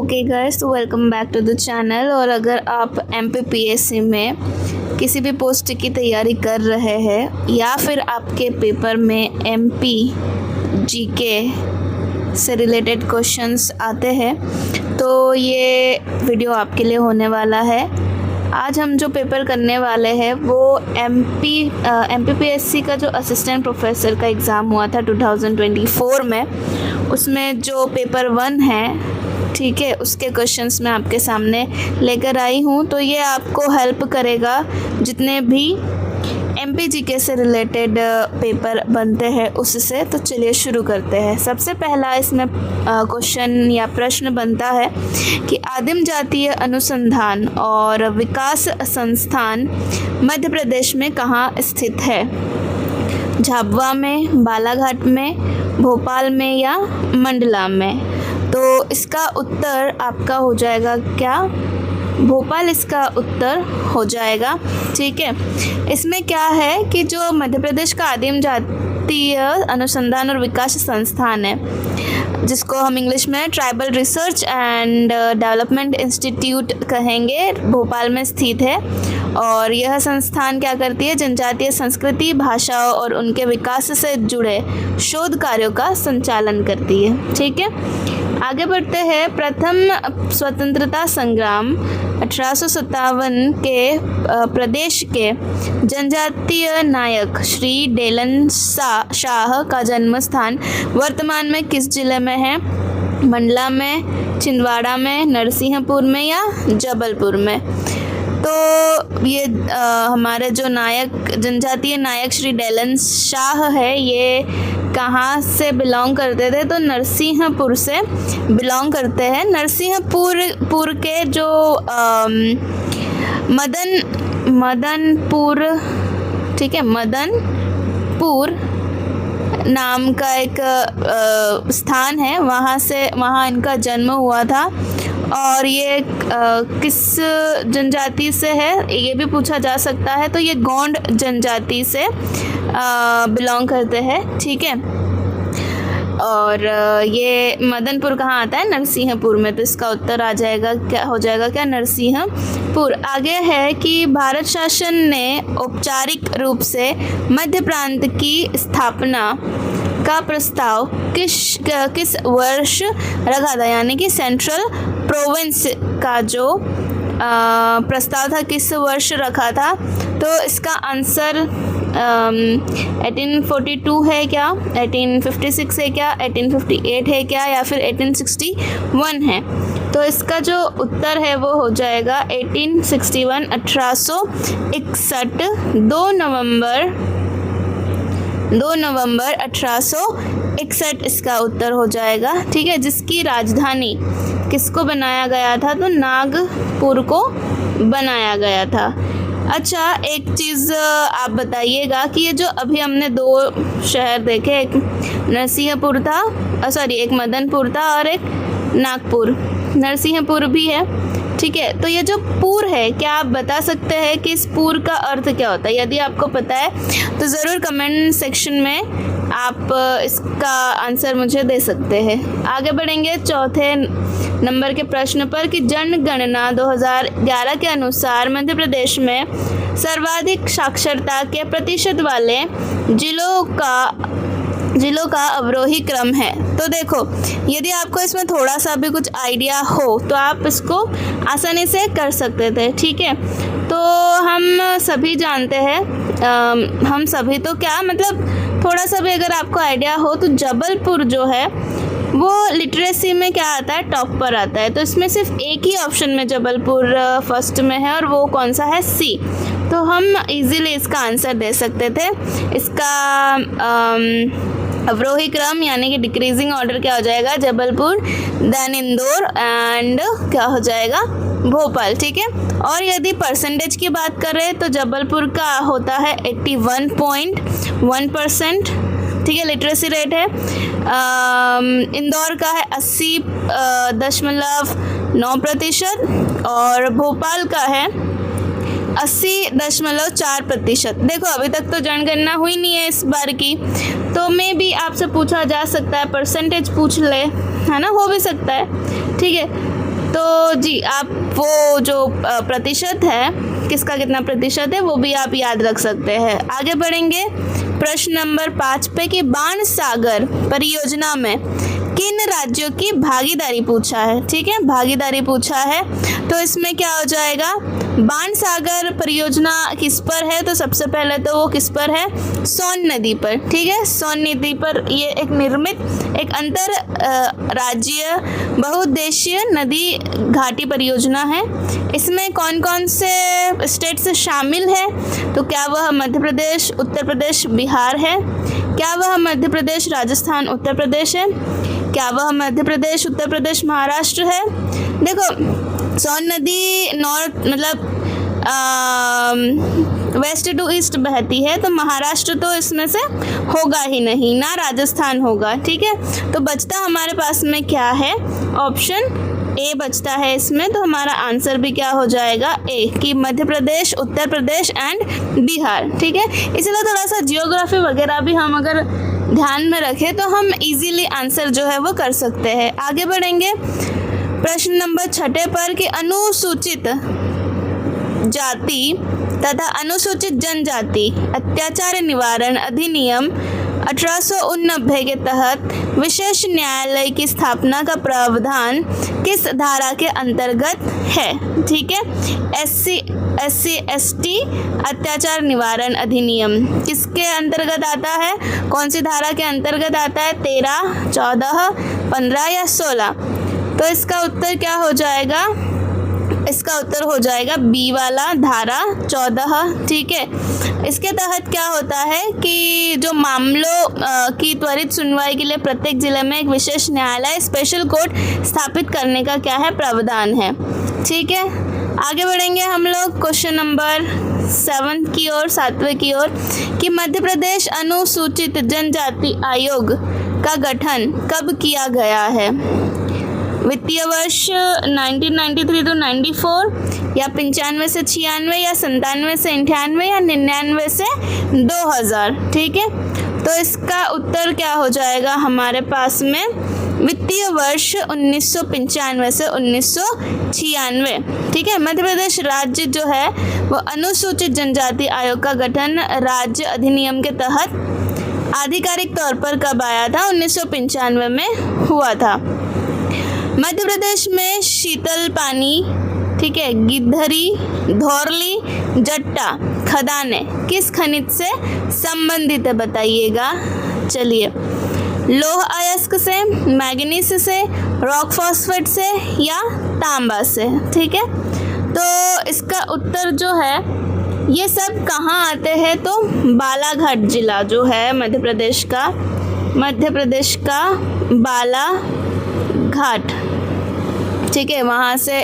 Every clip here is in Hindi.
Okay guys, welcome back to the channel. और अगर आप MPPSC में किसी भी पोस्ट की तैयारी कर रहे हैं या फिर आपके पेपर में MP GK से रिलेटेड क्वेश्चंस आते हैं तो ये वीडियो आपके लिए होने वाला है। आज हम जो पेपर करने वाले हैं वो MPPSC का जो असिस्टेंट प्रोफेसर का एग्ज़ाम हुआ था 2024 में, उसमें जो पेपर 1 है, ठीक है, उसके क्वेश्चंस मैं आपके सामने लेकर आई हूँ। तो ये आपको हेल्प करेगा जितने भी MP GK से रिलेटेड पेपर बनते हैं उससे। तो चलिए शुरू करते हैं। सबसे पहला इसमें क्वेश्चन या प्रश्न बनता है कि आदिम जातीय अनुसंधान और विकास संस्थान मध्य प्रदेश में कहाँ स्थित है? झाबुआ में, बालाघाट में, भोपाल में या मंडला में? तो इसका उत्तर आपका हो जाएगा क्या? भोपाल इसका उत्तर हो जाएगा। ठीक है, इसमें क्या है कि जो मध्य प्रदेश का आदिम जातीय अनुसंधान और विकास संस्थान है, जिसको हम इंग्लिश में tribal research and development institute कहेंगे, भोपाल में स्थित है। और यह संस्थान क्या करती है? जनजातीय संस्कृति, भाषाओं और उनके विकास से जुड़े शोध कार्यों का संचालन करती है। ठीक है, आगे बढ़ते हैं। प्रथम स्वतंत्रता संग्राम 1857 के प्रदेश के जनजातीय नायक श्री डेलन शाह का जन्म स्थान वर्तमान में किस जिले में है? मंडला में, छिंदवाड़ा में, नरसिंहपुर में या जबलपुर में? तो ये हमारे जो जनजातीय नायक श्री डेलन शाह है, ये कहाँ से बिलोंग करते थे? तो नरसिंहपुर से बिलोंग करते हैं। नरसिंहपुर के जो मदनपुर, ठीक है, मदनपुर नाम का एक स्थान है, वहाँ इनका जन्म हुआ था। और ये किस जनजाति से है ये भी पूछा जा सकता है। तो ये गोंड जनजाति से बिलोंग करते हैं। ठीक है, और ये मदनपुर कहाँ आता है? नरसिंहपुर में। तो इसका उत्तर आ जाएगा, क्या हो जाएगा? क्या? नरसिंहपुर। आगे है कि भारत शासन ने औपचारिक रूप से मध्य प्रांत की स्थापना का प्रस्ताव किस वर्ष रखा था? यानी कि सेंट्रल प्रोविंस का जो प्रस्ताव था किस वर्ष रखा था? तो इसका आंसर 1842 है क्या? 1856 है क्या? 1858 है क्या? या फिर 1861 है? तो इसका जो उत्तर है वो हो जाएगा 1861, 1861, 2 नवंबर 1861 इसका उत्तर हो जाएगा। ठीक है, जिसकी राजधानी किसको बनाया गया था? तो नागपुर को बनाया गया था। अच्छा, एक चीज़ आप बताइएगा कि ये जो अभी हमने 2 शहर देखे, एक नरसिंहपुर था, एक मदनपुर था और एक नागपुर, नरसिंहपुर भी है। ठीक है, तो ये जो पुर है, क्या आप बता सकते हैं कि इस पुर का अर्थ क्या होता है? यदि आपको पता है तो ज़रूर कमेंट सेक्शन में आप इसका आंसर मुझे दे सकते हैं। आगे बढ़ेंगे चौथे नंबर के प्रश्न पर कि जनगणना 2011 के अनुसार मध्य प्रदेश में सर्वाधिक साक्षरता के प्रतिशत वाले जिलों का अवरोही क्रम है। तो देखो, यदि आपको इसमें थोड़ा सा भी कुछ आइडिया हो तो आप इसको आसानी से कर सकते थे। ठीक है, तो हम सभी जानते हैं, हम सभी तो क्या, मतलब थोड़ा सा भी अगर आपको आइडिया हो तो जबलपुर जो है वो लिटरेसी में क्या आता है? टॉप पर आता है। तो इसमें सिर्फ एक ही ऑप्शन में जबलपुर फर्स्ट में है, और वो कौन सा है? C। तो हम इजीली इसका आंसर दे सकते थे। इसका अवरोही क्रम यानी कि डिक्रीजिंग ऑर्डर क्या हो जाएगा? जबलपुर, देन इंदौर एंड क्या हो जाएगा? भोपाल। ठीक है, और यदि परसेंटेज की बात करें तो जबलपुर का होता है 81.1%। ठीक है, लिटरेसी रेट है। इंदौर का है 80.9% और भोपाल का है 80.4%। देखो, अभी तक तो जनगणना हुई नहीं है इस बार की, तो मे भी आपसे पूछा जा सकता है, परसेंटेज पूछ ले, है ना, हो भी सकता है। ठीक है, तो जी आप वो जो प्रतिशत है, किसका कितना प्रतिशत है, वो भी आप याद रख सकते हैं। आगे बढ़ेंगे प्रश्न नंबर 5 पे कि बाण सागर परियोजना में किन राज्यों की भागीदारी पूछा है। ठीक है, भागीदारी पूछा है, तो इसमें क्या हो जाएगा, बाण सागर परियोजना किस पर है, तो सबसे पहले तो वो किस पर है, सोन नदी पर। ठीक है, सोन नदी पर ये एक निर्मित एक अंतर राज्य बहुउद्देशीय नदी घाटी परियोजना है। इसमें कौन कौन से स्टेट्स शामिल है, तो क्या वह मध्य प्रदेश, उत्तर प्रदेश, बिहार है, क्या वह मध्य प्रदेश, राजस्थान, उत्तर प्रदेश है, क्या वह मध्य प्रदेश, उत्तर प्रदेश, महाराष्ट्र है। देखो सोन नदी नॉर्थ मतलब वेस्ट टू ईस्ट बहती है, तो महाराष्ट्र तो इसमें से होगा ही नहीं, ना राजस्थान होगा। ठीक है, तो बचता हमारे पास में क्या है, ऑप्शन ए बचता है इसमें, तो हमारा आंसर भी क्या हो जाएगा, ए, कि मध्य प्रदेश, उत्तर प्रदेश एंड बिहार। ठीक है, इसलिए थोड़ा सा जियोग्राफी वगैरह भी हम अगर ध्यान में रखें तो हम इजीली आंसर जो है वो कर सकते हैं। आगे बढ़ेंगे प्रश्न नंबर 6 पर कि अनुसूचित जाति तथा अनुसूचित जनजाति अत्याचार निवारण अधिनियम 1889 के तहत विशेष न्यायालय की स्थापना का प्रावधान किस धारा के अंतर्गत है। ठीक है, SC ST अत्याचार निवारण अधिनियम किसके अंतर्गत आता है, कौन सी धारा के अंतर्गत आता है, 13, 14, 15 या 16। तो इसका उत्तर क्या हो जाएगा, इसका उत्तर हो जाएगा बी वाला, धारा 14। ठीक है, इसके तहत क्या होता है कि जो मामलों की त्वरित सुनवाई के लिए प्रत्येक जिले में एक विशेष न्यायालय, स्पेशल कोर्ट स्थापित करने का क्या है, प्रावधान है। ठीक है, आगे बढ़ेंगे हम लोग क्वेश्चन नंबर 7 की ओर, 7वें की ओर, कि मध्य प्रदेश अनुसूचित जनजाति आयोग का गठन कब किया गया है। वित्तीय वर्ष 1993 to 94 या 95 से 96 या 97 से 98 या 99 से 2000। ठीक है, तो इसका उत्तर क्या हो जाएगा हमारे पास में, वित्तीय वर्ष 1995 से 1996। ठीक है, मध्य प्रदेश राज्य जो है वो अनुसूचित जनजाति आयोग का गठन राज्य अधिनियम के तहत आधिकारिक तौर पर कब आया था, 1995 में हुआ था। मध्य प्रदेश में शीतल पानी, ठीक है, गिद्धरी, धौरली, जट्टा खदानें किस खनिज से संबंधित है बताइएगा। चलिए, लौह अयस्क से, मैग्नीज से, रॉक फॉस्फेट से या तांबा से। ठीक है, तो इसका उत्तर जो है ये सब कहाँ आते हैं, तो बालाघाट जिला जो है मध्य प्रदेश का बालाघाट। ठीक है, वहाँ से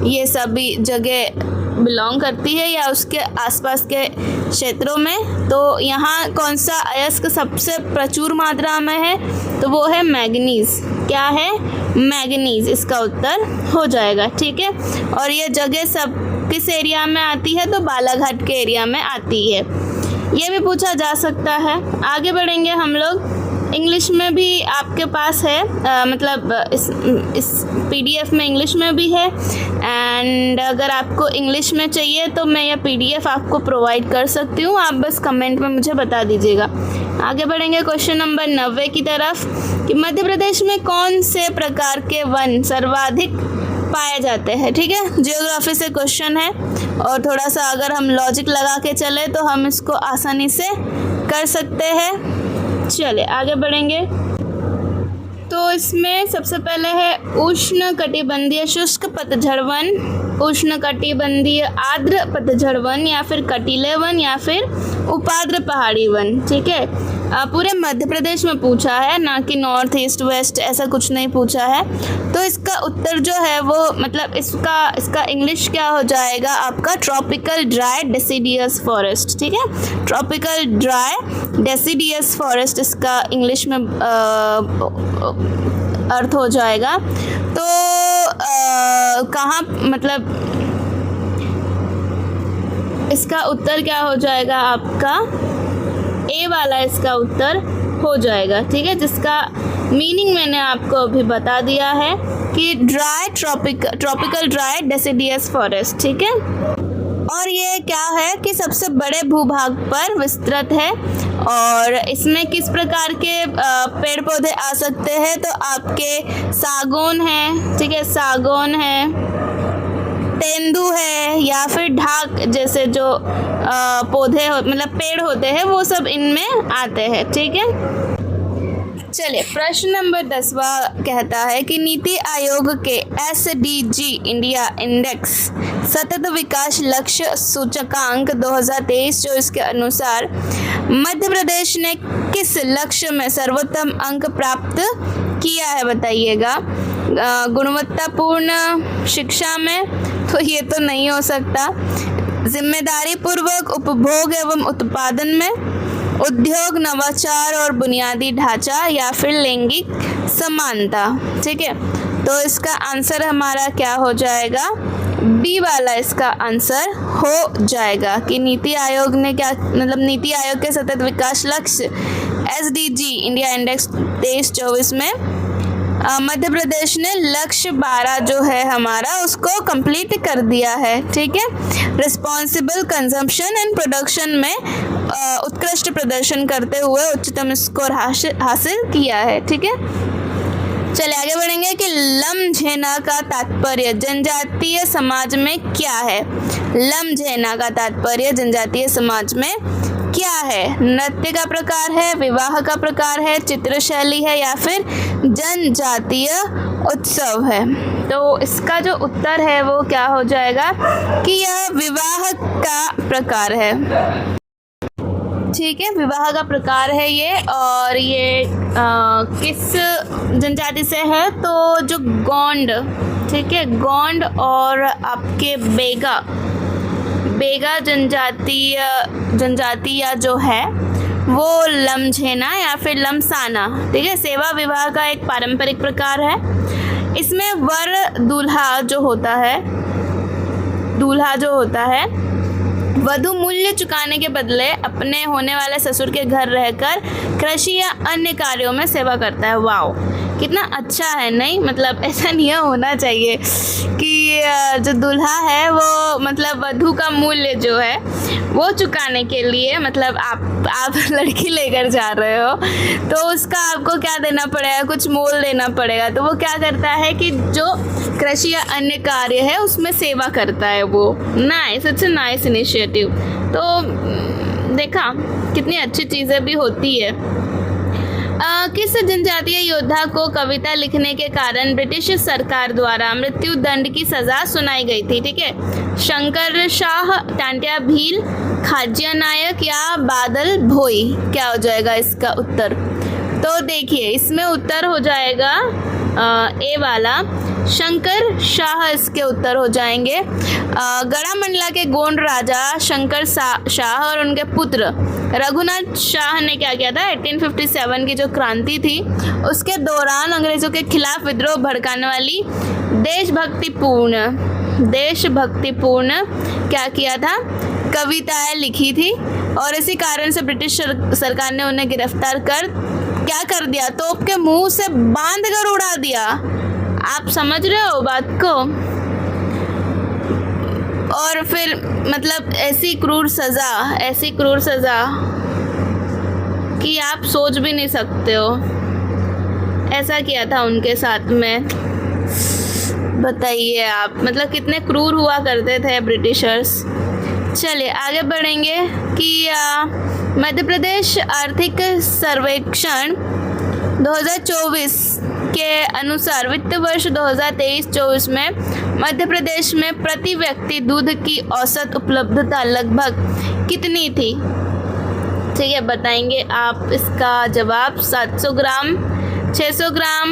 ये सभी जगह बिलोंग करती है या उसके आसपास के क्षेत्रों में। तो यहाँ कौन सा अयस्क सबसे प्रचुर मात्रा में है, तो वो है मैग्नीज। क्या है, मैग्नीज, इसका उत्तर हो जाएगा। ठीक है, और ये जगह सब किस एरिया में आती है, तो बालाघाट के एरिया में आती है। ये भी पूछा जा सकता है। आगे बढ़ेंगे हम लोग, इंग्लिश में भी आपके पास है, मतलब इस PDF में इंग्लिश में भी है, एंड अगर आपको इंग्लिश में चाहिए तो मैं यह PDF आपको प्रोवाइड कर सकती हूँ, आप बस कमेंट में मुझे बता दीजिएगा। आगे बढ़ेंगे क्वेश्चन नंबर 90 की तरफ, कि मध्य प्रदेश में कौन से प्रकार के वन सर्वाधिक पाए जाते हैं। ठीक है, जियोग्राफी से क्वेश्चन है और थोड़ा सा अगर हम लॉजिक लगा के चले तो हम इसको आसानी से कर सकते हैं। चलिए आगे बढ़ेंगे। तो इसमें सबसे पहले है उष्ण कटिबंधीय शुष्क पतझड़ वन, उष्ण कटिबंधीय आर्द्र पतझड़ वन, या फिर कटीले वन, या फिर उपाद्र पहाड़ी वन। ठीक है, पूरे मध्य प्रदेश में पूछा है, ना कि नॉर्थ ईस्ट वेस्ट ऐसा कुछ नहीं पूछा है। तो इसका उत्तर जो है वो मतलब इसका इंग्लिश क्या हो जाएगा आपका, ट्रॉपिकल ड्राई डेसिडियस फॉरेस्ट। ठीक है, ट्रॉपिकल ड्राई डेसिडियस फॉरेस्ट इसका इंग्लिश में अर्थ हो जाएगा। तो कहाँ मतलब इसका उत्तर क्या हो जाएगा आपका, ए वाला इसका उत्तर हो जाएगा। ठीक है, जिसका मीनिंग मैंने आपको अभी बता दिया है। कि dry tropical dry deciduous forest, ठीक है। और ये क्या है कि सबसे बड़े भूभाग पर विस्तृत है। और इसमें किस प्रकार के पेड़ पौधे आ सकते हैं, तो आपके सागौन है, ठीक है, सागौन है, तेंदू है, या फिर ढाक जैसे जो पौधे मतलब पेड़ होते हैं वो सब इनमें आते हैं, ठीक है। चलिए प्रश्न नंबर 10वां कहता है कि नीति आयोग के SDG इंडिया इंडेक्स सतत विकास लक्ष्य सूचकांक 2023-24 के अनुसार मध्य प्रदेश ने किस लक्ष्य में सर्वोत्तम अंक प्राप्त किया है, बताइएगा। गुणवत्तापूर्ण शिक्षा में, तो ये तो नहीं हो सकता। जिम्मेदारी पूर्वक उपभोग एवं उत्पादन में, उद्योग नवाचार और बुनियादी ढांचा, या फिर लैंगिक समानता, ठीक है। तो इसका आंसर हमारा क्या हो जाएगा, बी वाला इसका आंसर हो जाएगा कि नीति आयोग ने क्या मतलब नीति आयोग के सतत विकास लक्ष्य SDG इंडिया इंडेक्स 23-24 में मध्य प्रदेश ने लक्ष्य 12 जो है हमारा उसको कंप्लीट कर दिया है, ठीक है। रिस्पॉन्सिबल कंजम्पशन एंड प्रोडक्शन में उत्कृष्ट प्रदर्शन करते हुए उच्चतम स्कोर हासिल किया है, ठीक है। चलिए आगे बढ़ेंगे कि लमझेना का तात्पर्य जनजातीय समाज में क्या है। लमझेना का तात्पर्य जनजातीय समाज में क्या है। नृत्य का प्रकार है, विवाह का प्रकार है, चित्र शैली है, या फिर जनजातीय उत्सव है। तो इसका जो उत्तर है वो क्या हो जाएगा कि यह विवाह का प्रकार है, ठीक है, विवाह का प्रकार है ये। और ये किस जनजाति से है, तो जो गोंड, ठीक है, गोंड और आपके बेगा जनजातीय जो है वो लमझेना या फिर लमसाना, ठीक है, सेवा विवाह का एक पारंपरिक प्रकार है। इसमें वर दूल्हा जो होता है वधु मूल्य चुकाने के बदले अपने होने वाले ससुर के घर रहकर कृषि या अन्य कार्यों में सेवा करता है। वाओ, कितना अच्छा है, नहीं मतलब ऐसा नहीं होना चाहिए कि जो दूल्हा है वो मतलब वधु का मूल्य जो है वो चुकाने के लिए, मतलब आप लड़की लेकर जा रहे हो तो उसका आपको क्या देना पड़ेगा, कुछ मोल देना पड़ेगा। तो वो क्या करता है कि जो कृषि या अन्य कार्य है उसमें सेवा करता है वो। Nice, it's a nice initiative. तो देखा कितनी अच्छी चीज़ें भी होती है। किस जनजातीय योद्धा को कविता लिखने के कारण ब्रिटिश सरकार द्वारा मृत्यु दंड की सजा सुनाई गई थी, ठीक है। शंकर शाह, टांटिया भील, खाजिया नायक या बादल भोई, क्या हो जाएगा इसका उत्तर। तो देखिए इसमें उत्तर हो जाएगा ए वाला, शंकर शाह इसके उत्तर हो जाएंगे। गढ़ामंडला के गोंड राजा शंकर शाह और उनके पुत्र रघुनाथ शाह ने क्या किया था, 1857 की जो क्रांति थी उसके दौरान अंग्रेजों के खिलाफ विद्रोह भड़काने वाली देशभक्तिपूर्ण क्या किया था, कविताएं लिखी थी। और इसी कारण से ब्रिटिश सरकार ने उन्हें गिरफ्तार कर क्या कर दिया, तोप के मुंह से बांध कर उड़ा दिया। आप समझ रहे हो बात को। और फिर मतलब ऐसी क्रूर सजा कि आप सोच भी नहीं सकते हो, ऐसा किया था उनके साथ में। बताइए आप मतलब कितने क्रूर हुआ करते थे ब्रिटिशर्स। चलिए आगे बढ़ेंगे कि मध्य प्रदेश आर्थिक सर्वेक्षण 2024 के अनुसार वित्त वर्ष 2023-24 में मध्य प्रदेश में प्रति व्यक्ति दूध की औसत उपलब्धता लगभग कितनी थी, ठीक है। बताएंगे आप इसका जवाब। 700 ग्राम, 600 ग्राम,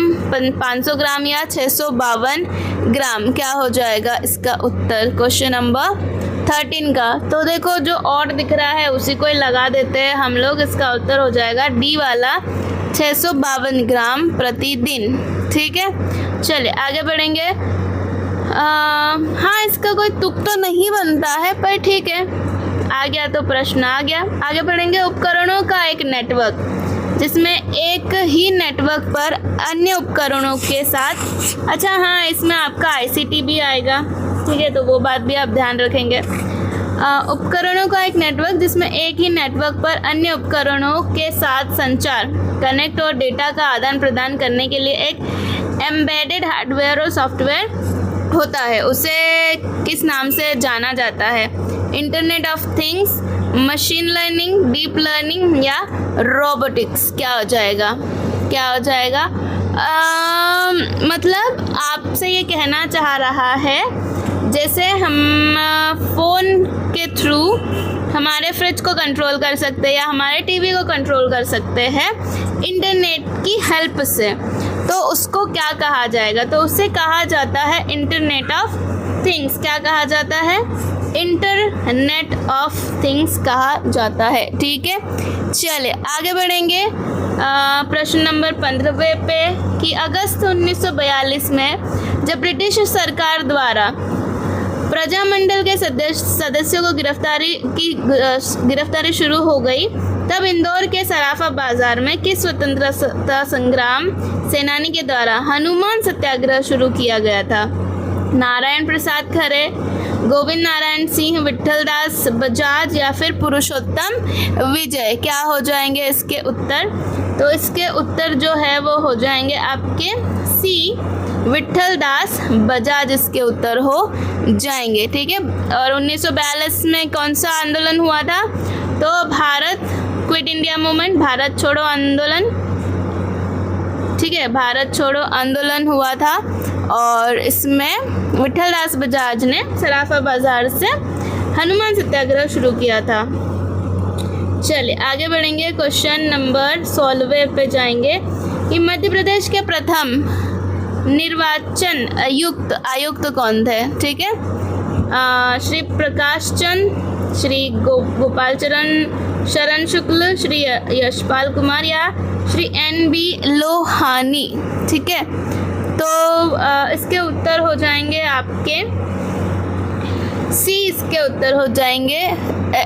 500 ग्राम या 652 ग्राम, क्या हो जाएगा इसका उत्तर क्वेश्चन नंबर 13 का। तो देखो जो और दिख रहा है उसी को ही लगा देते हैं हम लोग। इसका उत्तर हो जाएगा डी वाला, 652 ग्राम प्रतिदिन, ठीक है। चलिए आगे बढ़ेंगे। हाँ इसका कोई तुक तो नहीं बनता है पर ठीक है, आ गया तो प्रश्न आ गया। आगे बढ़ेंगे। उपकरणों का एक नेटवर्क जिसमें एक ही नेटवर्क पर अन्य उपकरणों के साथ, अच्छा हाँ, इसमें आपका ICT भी आएगा, ठीक है, तो वो बात भी आप ध्यान रखेंगे। उपकरणों का एक नेटवर्क जिसमें एक ही नेटवर्क पर अन्य उपकरणों के साथ संचार, कनेक्ट और डेटा का आदान प्रदान करने के लिए एक एम्बेडेड हार्डवेयर और सॉफ्टवेयर होता है, उसे किस नाम से जाना जाता है? Internet of things, machine learning, deep learning या रोबोटिक्स? क्या हो जाएगा, क्या हो जाएगा? मतलब आपसे ये कहना चाह रहा है जैसे हम फ़ोन के थ्रू हमारे फ्रिज को कंट्रोल कर सकते हैं या हमारे टीवी को कंट्रोल कर सकते हैं इंटरनेट की हेल्प से, तो उसको क्या कहा जाएगा? तो उसे कहा जाता है इंटरनेट ऑफ थिंग्स। क्या कहा जाता है? इंटरनेट ऑफ थिंग्स कहा जाता है, ठीक है। चलिए आगे बढ़ेंगे प्रश्न नंबर 15 पे कि अगस्त 1942 में जब ब्रिटिश सरकार द्वारा प्रजामंडल के सदस्यों को गिरफ्तारी शुरू हो गई, तब इंदौर के सराफा बाजार में किस स्वतंत्रता संग्राम सेनानी के द्वारा हनुमान सत्याग्रह शुरू किया गया था? नारायण प्रसाद खरे, गोविंद नारायण सिंह, विट्ठल दास बजाज या फिर पुरुषोत्तम विजय? क्या हो जाएंगे इसके उत्तर? तो इसके उत्तर जो है वो हो जाएंगे आपके सी, विट्ठल दास बजाज इसके उत्तर हो जाएंगे, ठीक है। और 1942 में कौन सा आंदोलन हुआ था? तो Bharat quit India movement, Bharat छोड़ो आंदोलन, ठीक है, भारत छोड़ो आंदोलन हुआ था और इसमें विट्ठल दास बजाज ने सराफा बाजार से हनुमान सत्याग्रह शुरू किया था। चलिए आगे बढ़ेंगे, क्वेश्चन नंबर 16 पे जाएंगे कि मध्य प्रदेश के प्रथम निर्वाचन आयुक्त कौन थे? ठीक है, श्री प्रकाश चंद, श्री गोपाल शरण शुक्ल, श्री यशपाल कुमार या श्री NB लोहानी, ठीक है। तो इसके उत्तर हो जाएंगे आपके सी, इसके उत्तर हो जाएंगे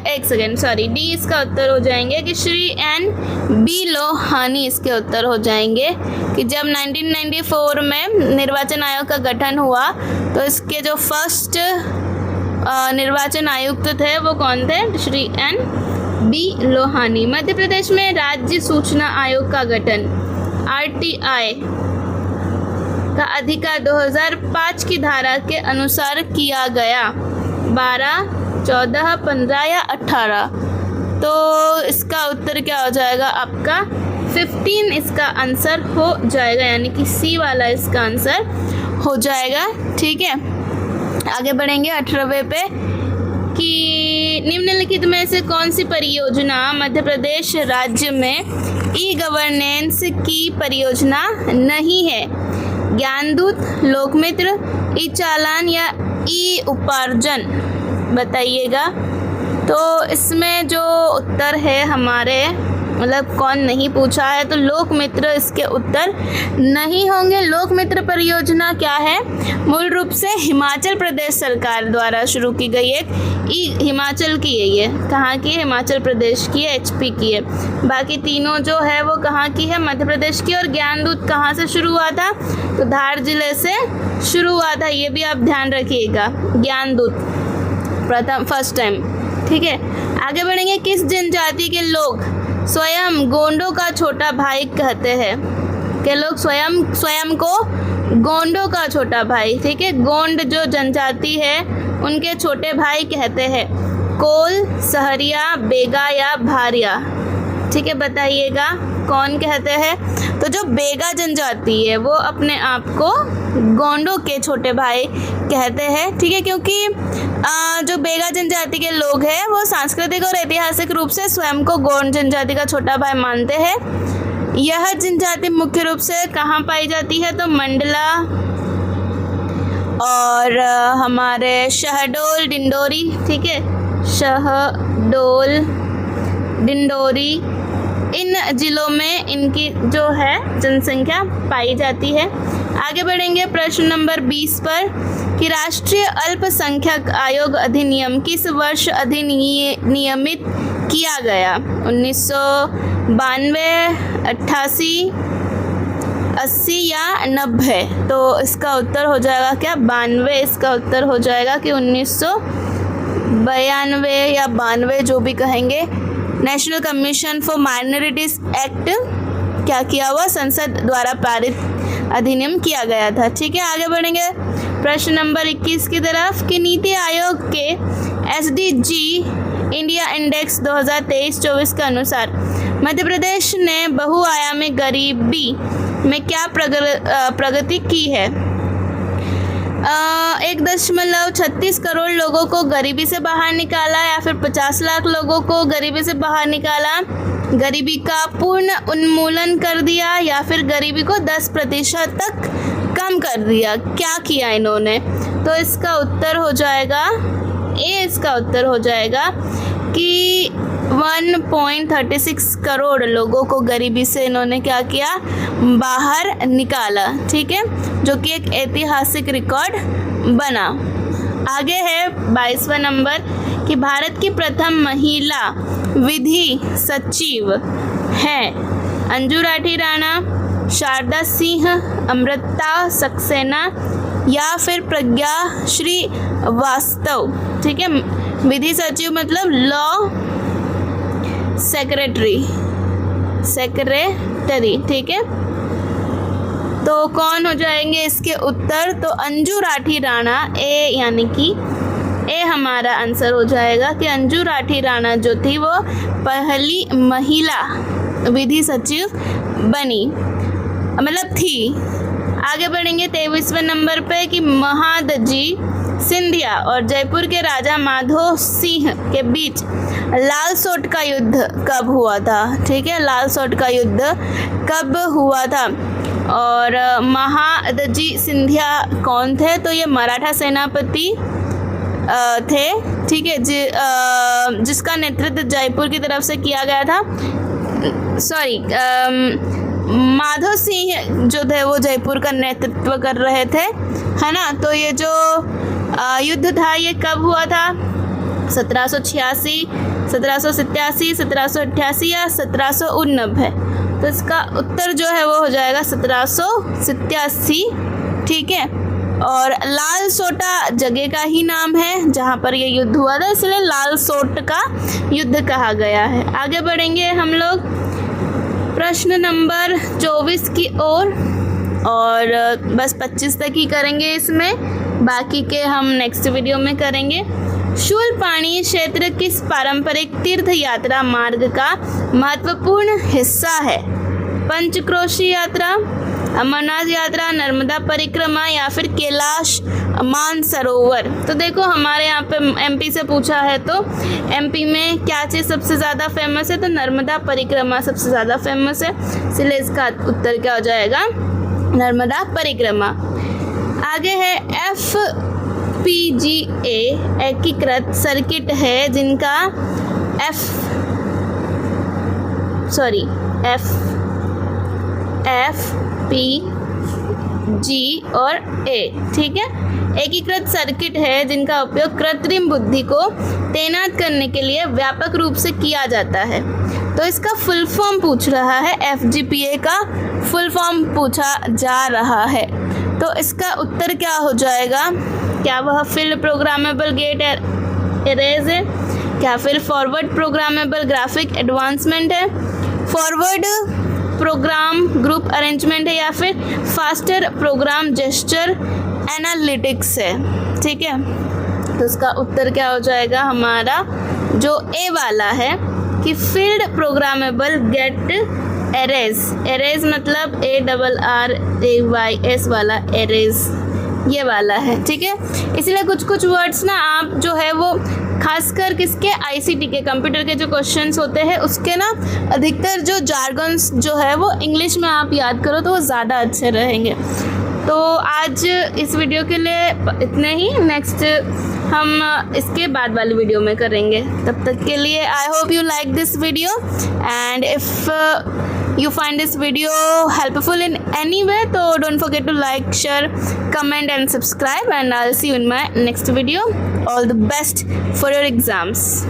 एक सेकेंड सॉरी डी, इसका उत्तर हो जाएंगे कि श्री NB लोहानी इसके उत्तर हो जाएंगे कि जब 1994 में निर्वाचन आयोग का गठन हुआ तो इसके जो फर्स्ट निर्वाचन आयुक्त थे वो कौन थे? श्री NB लोहानी। मध्य प्रदेश में राज्य सूचना आयोग का गठन RTI का अधिकार 2005 की धारा के अनुसार किया गया, 12, 14, 15 या 18? तो इसका उत्तर क्या हो जाएगा आपका? 15 इसका आंसर हो जाएगा, यानी कि सी वाला इसका आंसर हो जाएगा, ठीक है। आगे बढ़ेंगे 18वें पे कि निम्नलिखित में से कौन सी परियोजना मध्य प्रदेश राज्य में ई-गवर्नेंस की परियोजना नहीं है? ज्ञानदूत, लोकमित्र, ई चालान या ई उपार्जन? बताइएगा। तो इसमें जो उत्तर है हमारे, मतलब कौन नहीं पूछा है, तो लोकमित्र इसके उत्तर नहीं होंगे। लोकमित्र परियोजना क्या है? मूल रूप से हिमाचल प्रदेश सरकार द्वारा शुरू की गई एक हिमाचल की है, ये कहाँ की है? हिमाचल प्रदेश की है, HP की है। बाकी तीनों जो है वो कहाँ की है? मध्य प्रदेश की। और ज्ञानदूत कहाँ से शुरू हुआ था? तो धार जिले से शुरू हुआ था, ये भी आप ध्यान रखिएगा। ज्ञानदूत फर्स्ट टाइम, ठीक है। आगे बढ़ेंगे, किस जनजाति के लोग स्वयं गोंडों का छोटा भाई कहते हैं? के लोग स्वयं को गोंडों का छोटा भाई, ठीक है, गोंड जो जनजाति है उनके छोटे भाई कहते हैं। कोल, सहरिया, बेगा या भारिया? ठीक है, बताइएगा कौन कहते हैं? तो जो बेगा जनजाति है वो अपने आप को गोंडों के छोटे भाई कहते हैं, ठीक है, क्योंकि जो बेगा जनजाति के लोग हैं वो सांस्कृतिक और ऐतिहासिक रूप से स्वयं को गोंड जनजाति का छोटा भाई मानते हैं। यह जनजाति मुख्य रूप से कहाँ पाई जाती है? तो मंडला और हमारे शहडोल, डिंडोरी, ठीक है, शहडोल, डिंडोरी, इन जिलों में इनकी जो है जनसंख्या पाई जाती है। आगे बढ़ेंगे प्रश्न नंबर 20 पर कि राष्ट्रीय अल्पसंख्यक आयोग अधिनियम किस वर्ष अधिनियमित किया गया? 1900 92, 88, 80 या 90। तो इसका उत्तर हो जाएगा क्या? 92 इसका उत्तर हो जाएगा कि 1992 या 92 जो भी कहेंगे। National commission for minorities act क्या किया हुआ? संसद द्वारा पारित अधिनियम किया गया था। ठीक है, आगे बढ़ेंगे प्रश्न नंबर 21 की तरफ कि नीति आयोग के SDG इंडिया इंडेक्स 2023-24 के अनुसार मध्य प्रदेश ने बहुआयामी गरीबी में क्या प्रगति की है? 1.36 करोड़ लोगों को गरीबी से बाहर निकाला या फिर 50 लाख लोगों को गरीबी से बाहर निकाला, गरीबी का पूर्ण उन्मूलन कर दिया या फिर गरीबी को 10% तक कम कर दिया? क्या किया इन्होंने? तो इसका उत्तर हो जाएगा ए, इसका उत्तर हो जाएगा कि 1.36 करोड़ लोगों को गरीबी से इन्होंने क्या किया? बाहर निकाला। ठीक है, जो कि एक ऐतिहासिक रिकॉर्ड बना। आगे है 22वां नंबर कि भारत की प्रथम महिला विधि सचिव है अंजू राठी राणा, शारदा सिंह, अमृता सक्सेना या फिर प्रज्ञा श्रीवास्तव। ठीक है, विधि सचिव मतलब लॉ सेक्रेटरी। ठीक है, तो कौन हो जाएंगे इसके उत्तर? तो अंजू राठी राणा, ए यानी कि ए हमारा आंसर हो जाएगा कि अंजू राठी राणा जो थी वो पहली महिला विधि सचिव बनी, मतलब थी। आगे बढ़ेंगे 23वें नंबर पे कि महादजी सिंधिया और जयपुर के राजा माधो सिंह के बीच लाल सोट का युद्ध कब हुआ था? ठीक है, लाल सोट का युद्ध कब हुआ था? और महादजी सिंधिया कौन थे? तो ये मराठा सेनापति थे। ठीक है, जिसका नेतृत्व जयपुर की तरफ से किया गया था। माधो सिंह जो थे वो जयपुर का नेतृत्व कर रहे थे, है ना। तो ये जो युद्ध था ये कब हुआ था? 1786, 1787, 1788 या 1789। तो इसका उत्तर जो है वो हो जाएगा 1787। ठीक है, और लाल सोटा जगह का ही नाम है जहाँ पर ये युद्ध हुआ था, इसलिए लाल सोट का युद्ध कहा गया है। आगे बढ़ेंगे हम लोग प्रश्न नंबर 24 की ओर, और बस 25 तक ही करेंगे इसमें, बाकी के हम नेक्स्ट वीडियो में करेंगे। शूलपाणी क्षेत्र किस पारंपरिक तीर्थ यात्रा मार्ग का महत्वपूर्ण हिस्सा है? पंचक्रोशी यात्रा, अमरनाथ यात्रा, नर्मदा परिक्रमा या फिर कैलाश मानसरोवर। तो देखो हमारे यहाँ पे MP से पूछा है, तो MP में क्या चीज़ सबसे ज़्यादा फेमस है? तो नर्मदा परिक्रमा सबसे ज़्यादा फेमस है, इसलिए इसका उत्तर क्या हो जाएगा? नर्मदा परिक्रमा। आगे है FPGA एकीकृत सर्किट है जिनका FPG और A। ठीक है, एकीकृत सर्किट है जिनका उपयोग कृत्रिम बुद्धि को तैनात करने के लिए व्यापक रूप से किया जाता है। तो इसका फुल फॉर्म पूछ रहा है, FPGA का फुल फॉर्म पूछा जा रहा है। तो इसका उत्तर क्या हो जाएगा? क्या वह फील्ड प्रोग्रामेबल गेट एरेज है? क्या फिर फॉरवर्ड प्रोग्रामेबल ग्राफिक एडवांसमेंट है? फॉरवर्ड प्रोग्राम ग्रुप अरेंजमेंट है? या फिर फास्टर प्रोग्राम जेस्चर एनालिटिक्स है? ठीक है, तो इसका उत्तर क्या हो जाएगा हमारा? जो ए वाला है कि फील्ड प्रोग्रामेबल गेट एरेज मतलब ARRAYS वाला एरेज, ये वाला है। ठीक है, इसलिए कुछ वर्ड्स ना आप जो है वो खासकर किसके ICT के कंप्यूटर के जो क्वेश्चंस होते हैं उसके ना अधिकतर जो जार्गन्स जो है वो इंग्लिश में आप याद करो तो वो ज़्यादा अच्छे रहेंगे। तो आज इस वीडियो के लिए इतने ही, नेक्स्ट हम इसके बाद वाली वीडियो में करेंगे। तब तक के लिए I hope you like this video, and if you find this video helpful in any way, so don't forget to like, share, comment and subscribe, and I'll see you in my next video. All the best for your exams.